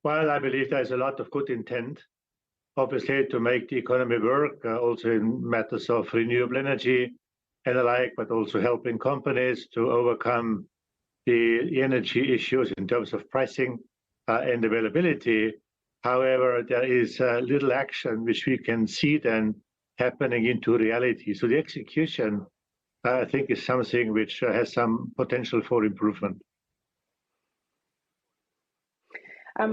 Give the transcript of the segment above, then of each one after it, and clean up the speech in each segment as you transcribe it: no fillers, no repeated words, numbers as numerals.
Well, I believe there's a lot of good intent, obviously, to make the economy work, also in matters of renewable energy and the like, but also helping companies to overcome the energy issues in terms of pricing and availability. However, there is little action which we can see then happening into reality. So the execution, I think, is something which has some potential for improvement.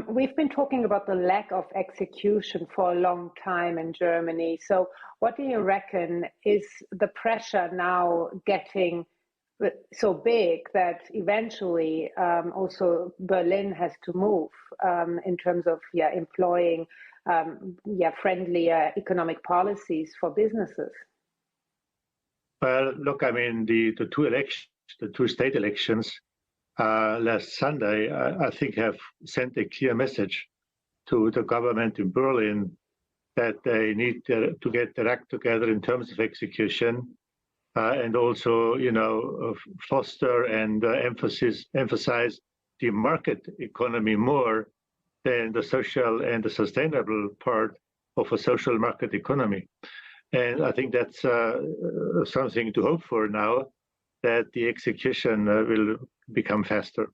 We've been talking about the lack of execution for a long time in Germany. So what do you reckon, is the pressure now getting so big that eventually also Berlin has to move in terms of employing friendlier economic policies for businesses? Well, look, I mean, the two state elections last Sunday, I think, have sent a clear message to the government in Berlin that they need to get their act together in terms of execution, and also, foster and emphasize the market economy more than the social and the sustainable part of a social market economy. And I think that's something to hope for now, that the execution will become faster.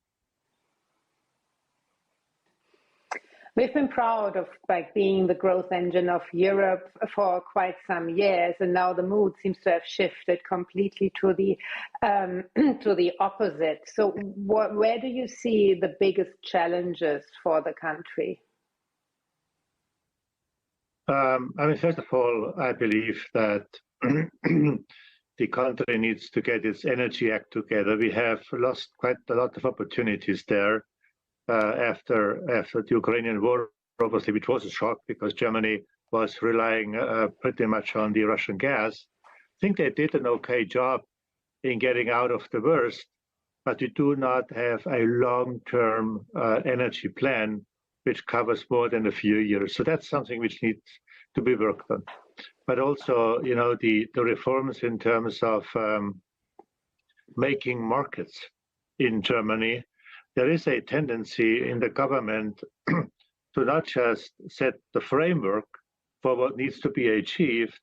We've been proud of being the growth engine of Europe for quite some years, and now the mood seems to have shifted completely to the opposite. So, where do you see the biggest challenges for the country? I mean, first of all, I believe that the country needs to get its energy act together. We have lost quite a lot of opportunities there after the Ukrainian war, obviously, which was a shock because Germany was relying pretty much on the Russian gas. I think they did an okay job in getting out of the worst, but we do not have a long-term energy plan which covers more than a few years. So that's something which needs to be worked on. But also, the reforms in terms of making markets in Germany, there is a tendency in the government to not just set the framework for what needs to be achieved,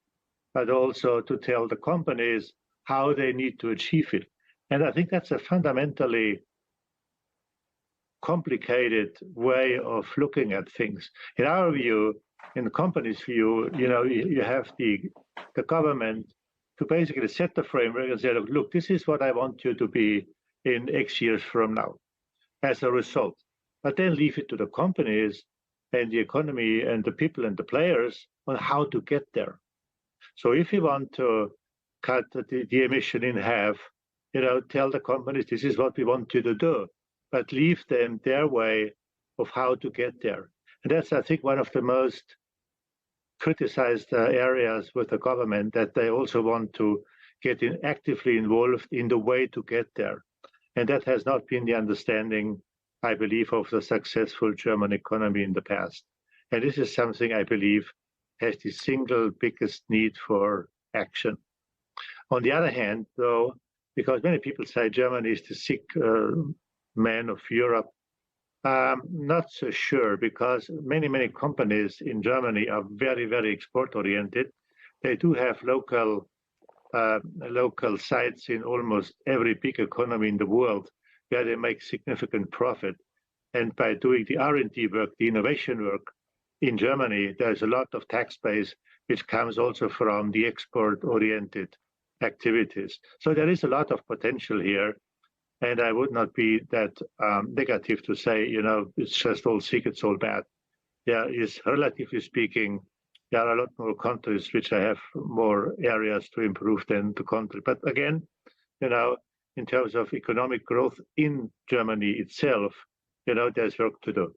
but also to tell the companies how they need to achieve it. And I think that's a fundamentally complicated way of looking at things. In our view, in the company's view, you have the government to basically set the framework and say, look, this is what I want you to be in X years from now as a result. But then leave it to the companies and the economy and the people and the players on how to get there. So if you want to cut the emission in half, tell the companies this is what we want you to do, but leave them their way of how to get there. And that's, I think, one of the most criticized areas with the government, that they also want to get actively involved in the way to get there. And that has not been the understanding, I believe, of the successful German economy in the past. And this is something I believe has the single biggest need for action. On the other hand, though, because many people say Germany is the sick man of Europe, not so sure, because many companies in Germany are very, very export-oriented. They do have local sites in almost every big economy in the world where they make significant profit. And by doing the R&D work, the innovation work in Germany, there's a lot of tax base which comes also from the export-oriented activities. So there is a lot of potential here. And I would not be that negative to say, it's just all sick, it's all bad. There is, relatively speaking, there are a lot more countries which have more areas to improve than the country. But again, in terms of economic growth in Germany itself, there's work to do.